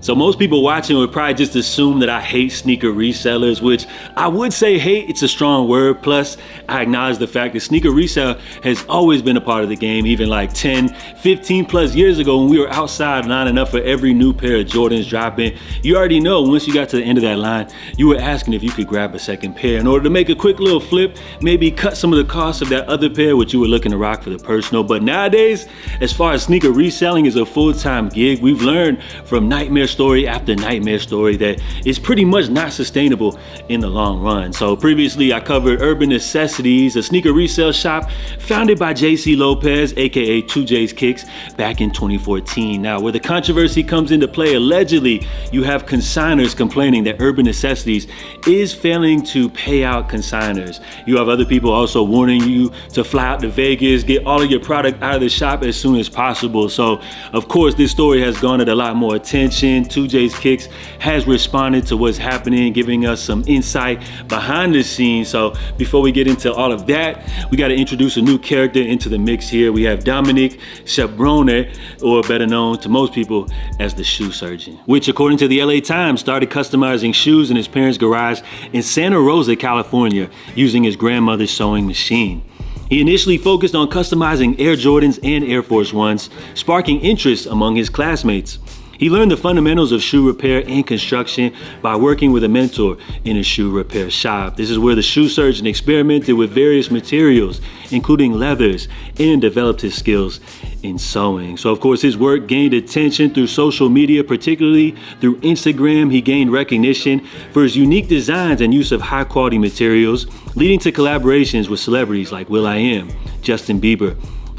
So most people watching would probably just assume that I hate sneaker resellers, which I would say hate, it's a strong word. Plus, I acknowledge the fact that sneaker resale has always been a part of the game, even like 10, 15 plus years ago when we were outside lining up for every new pair of Jordans dropping. You already know once you got to the end of that line, you were asking if you could grab a second pair in order to make a quick little flip, maybe cut some of the cost of that other pair which you were looking to rock for the personal. But nowadays, as far as sneaker reselling is a full-time gig, we've learned from nightmare story after nightmare story that it's pretty much not sustainable in the long run. So previously I covered Urban Necessities, a sneaker resale shop founded by JC Lopez, aka 2J's Kicks, back in 2014. Now, where the controversy comes into play, allegedly you have consigners complaining that Urban Necessities is failing to pay out consigners. You have other people also warning you to fly out to Vegas, get all of your product out of the shop as soon as possible. So of course this story has garnered a lot more attention. 2J's Kicks has responded to what's happening, giving us some insight behind the scenes. So before we get into all of that, we got to introduce a new character into the mix here. We have Dominic Chabrone, or better known to most people as the Shoe Surgeon, which according to the LA Times started customizing shoes in his parents' garage in Santa Rosa, California, using his grandmother's sewing machine. He initially focused on customizing Air Jordans and Air Force Ones, sparking interest among his classmates. He learned the fundamentals of shoe repair and construction by working with a mentor in a shoe repair shop. This is where the Shoe Surgeon experimented with various materials, including leathers, and developed his skills in sewing. So of course his work gained attention through social media, particularly through Instagram. He gained recognition for his unique designs and use of high quality materials, leading to collaborations with celebrities like will.i.am, Justin Bieber,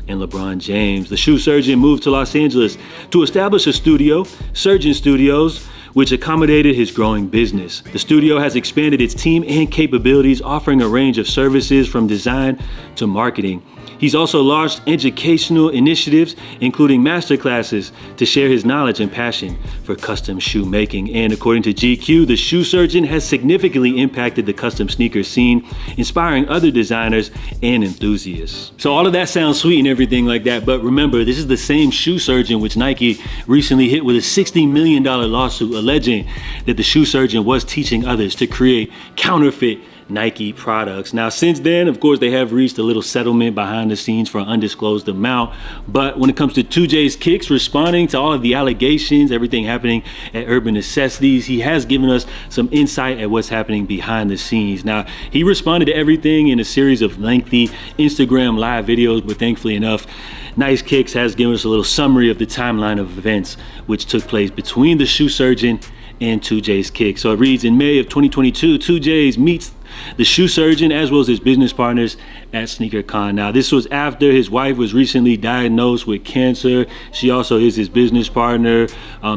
and LeBron James. The Shoe Surgeon moved to Los Angeles to establish a studio, Surgeon Studios, which accommodated his growing business. The studio has expanded its team and capabilities, offering a range of services from design to marketing. He's also launched educational initiatives, including masterclasses, to share his knowledge and passion for custom shoe making. And according to GQ, the Shoe Surgeon has significantly impacted the custom sneaker scene, inspiring other designers and enthusiasts. So all of that sounds sweet and everything like that, but remember, this is the same Shoe Surgeon which Nike recently hit with a $60 million lawsuit alleging that the Shoe Surgeon was teaching others to create counterfeit Nike products. Now, since then, of course, they have reached a little settlement behind the scenes for an undisclosed amount. But when it comes to 2J's Kicks responding to all of the allegations, everything happening at Urban Necessities, he has given us some insight at what's happening behind the scenes. Now, he responded to everything in a series of lengthy Instagram live videos, but thankfully enough, Nice Kicks has given us a little summary of the timeline of events which took place between the Shoe Surgeon and 2J's Kicks. So it reads, in May of 2022, 2J's meets the Shoe Surgeon as well as his business partners at SneakerCon. Now, this was after his wife was recently diagnosed with cancer. She also is his business partner.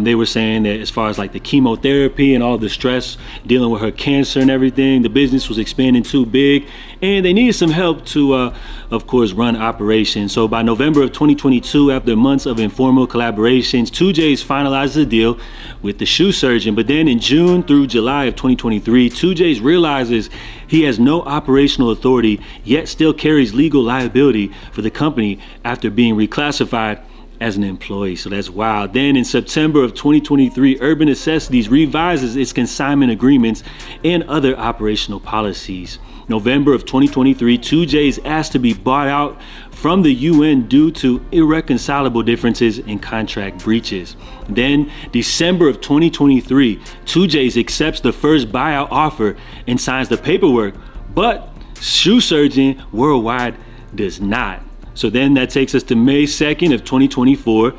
They were saying that as far as like the chemotherapy and all the stress dealing with her cancer and everything, the business was expanding too big and they needed some help to, of course, run operations. So by November of 2022, after months of informal collaborations, 2J's finalized a deal with the Shoe Surgeon. But then in June through July of 2023, 2J's realizes he has no operational authority, yet still carries legal liability for the company after being reclassified as an employee. So that's wild. Then in September of 2023, Urban Necessities revises its consignment agreements and other operational policies. November of 2023, 2J is asked to be bought out from the UN due to irreconcilable differences in contract breaches. Then December of 2023, 2J's accepts the first buyout offer and signs the paperwork, but Shoe Surgeon Worldwide does not. So then that takes us to May 2nd of 2024.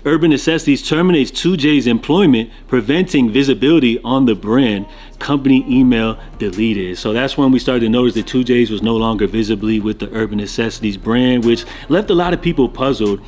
Urban Necessities terminates 2J's employment, preventing visibility on the brand. Company email deleted. So that's when we started to notice that 2J's was no longer visibly with the Urban Necessities brand, which left a lot of people puzzled.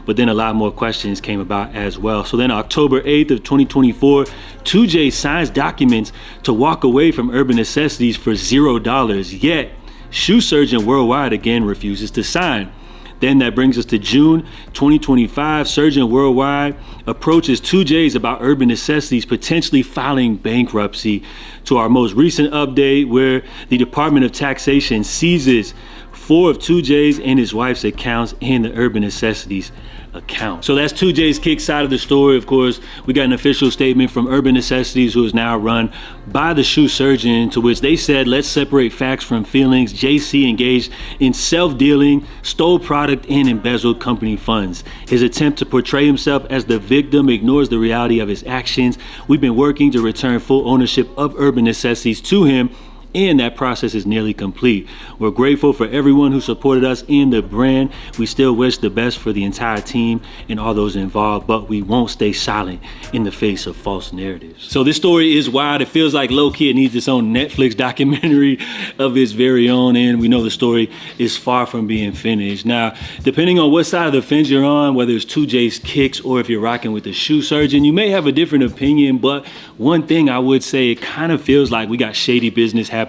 But then a lot more questions came about as well. So then October 8th of 2024, 2J signs documents to walk away from Urban Necessities for $0. Yet Shoe Surgeon Worldwide again refuses to sign. Then that brings us to June 2025. Surgeon Worldwide approaches 2J's about Urban Necessities potentially filing bankruptcy, to our most recent update where the Department of Taxation seizes 4 of 2J's and his wife's accounts in the Urban Necessities account. So that's 2J's Kicks side of the story. Of course, we got an official statement from Urban Necessities, who is now run by the shoe surgeon, to which they said, let's separate facts from feelings. JC engaged in self-dealing, stole product, and embezzled company funds. His attempt to portray himself as the victim ignores the reality of his actions. We've been working to return full ownership of Urban Necessities to him, and that process is nearly complete. We're grateful for everyone who supported us in the brand. We still wish the best for the entire team and all those involved, but we won't stay silent in the face of false narratives. So this story is wild. It feels like low-key it needs its own Netflix documentary of its very own, and we know the story is far from being finished. Now, depending on what side of the fence you're on, whether it's 2J's Kicks or if you're rocking with the shoe surgeon, you may have a different opinion, but one thing I would say, it kind of feels like we got shady business happening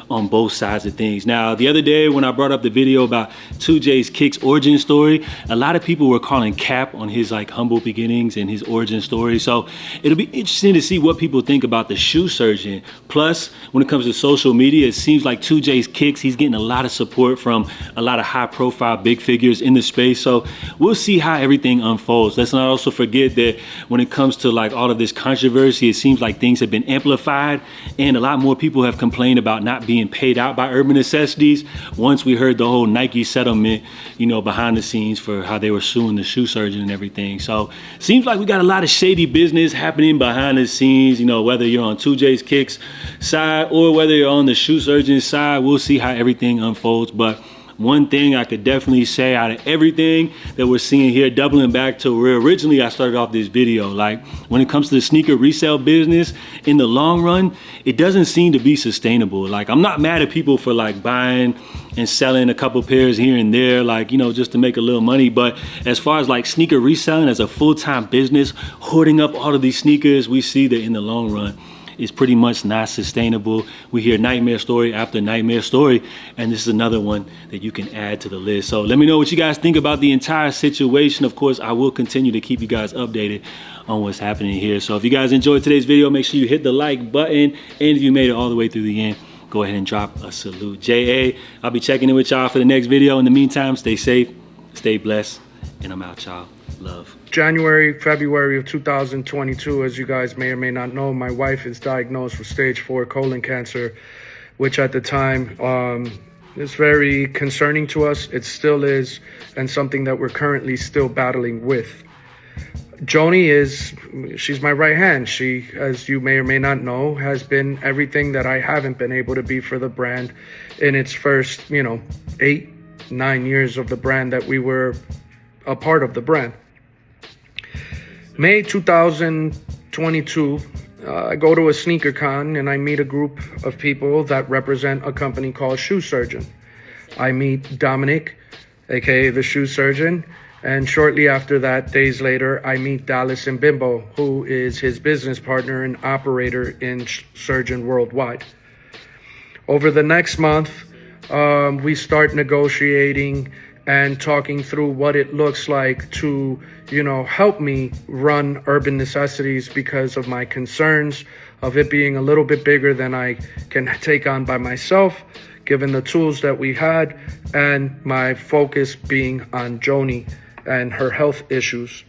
on both sides of things. Now, the other day when I brought up the video about 2J's Kicks origin story, a lot of people were calling cap on his like humble beginnings and his origin story. So it'll be interesting to see what people think about the shoe surgeon. Plus, when it comes to social media, it seems like 2J's Kicks, he's getting a lot of support from a lot of high profile big figures in the space. So we'll see how everything unfolds. Let's not also forget that when it comes to like all of this controversy, it seems like things have been amplified and a lot more people have complained about not being paid out by Urban Necessities once we heard the whole Nike settlement, you know, behind the scenes for how they were suing the shoe surgeon and everything. So seems like we got a lot of shady business happening behind the scenes, you know, whether you're on 2J's Kicks side or whether you're on the shoe surgeon side. We'll see how everything unfolds. But one thing I could definitely say out of everything that we're seeing here, doubling back to where originally I started off this video, like when it comes to the sneaker resale business, in the long run, it doesn't seem to be sustainable. Like, I'm not mad at people for like buying and selling a couple pairs here and there, like, you know, just to make a little money. But as far as like sneaker reselling as a full-time business, hoarding up all of these sneakers, we see that in the long run, is pretty much not sustainable. We hear nightmare story after nightmare story, and this is another one that you can add to the list. So let me know what you guys think about the entire situation. Of course, I will continue to keep you guys updated on what's happening here. So if you guys enjoyed today's video, make sure you hit the like button, and if you made it all the way through the end, go ahead and drop a salute. JA, I'll be checking in with y'all for the next video. In the meantime, stay safe, stay blessed, and I'm out, y'all. Love. January, February of 2022, as you guys may or may not know, my wife is diagnosed with stage 4 colon cancer, which at the time is very concerning to us. It still is, and something that we're currently still battling with. Joni she's my right hand. She, as you may or may not know, has been everything that I haven't been able to be for the brand in its first, 8-9 years of the brand that we were a part of the brand. May 2022, I go to a sneaker con and I meet a group of people that represent a company called Shoe Surgeon. I meet Dominic, aka the Shoe Surgeon, and shortly after that, days later, I meet Dallas Mbimbo, who is his business partner and operator in Surgeon Worldwide. Over the next month, we start negotiating and talking through what it looks like to, help me run Urban Necessities because of my concerns of it being a little bit bigger than I can take on by myself, given the tools that we had, and my focus being on Joni and her health issues.